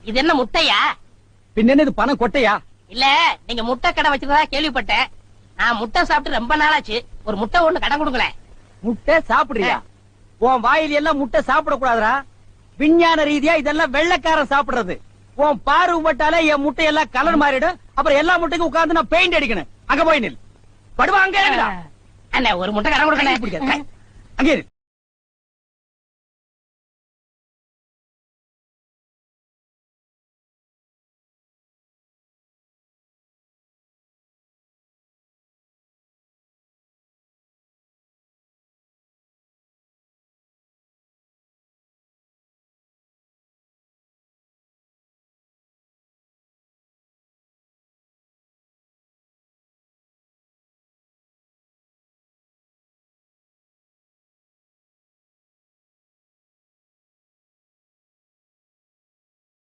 இது என்ன முட்டையா? பின்ன என்ன இது பணம் கொட்டையா? இல்ல, நீங்க முட்டை கடை வச்சிருந்தா கேள்விப்பட்டேன். நான் முட்டை சாப்பிட்டு ரொம்ப நாளாச்சு. ஒரு முட்டை ஒண்ணு கடன் கொடுங்களேன். முட்டை சாப்பிடுறியா? உன் வாயில எல்லாம் முட்டை சாப்பிட கூடாதுரா. விஞ்ஞான ரீதியா இதெல்லாம் வெள்ளைக்காரன் சாப்பிடுறது. உன் பார்வை பட்டாலே என் முட்டையெல்லாம் கலர் மாறிடும். அப்புறம் எல்லா முட்டைக்கும் உட்கார்ந்து நான் பெயிண்ட் அடிக்கணும். அங்க போய் நில். படுவா அங்க. அண்ணே, ஒரு முட்டை கடன் கொடுக்கணும். அங்கே இரு.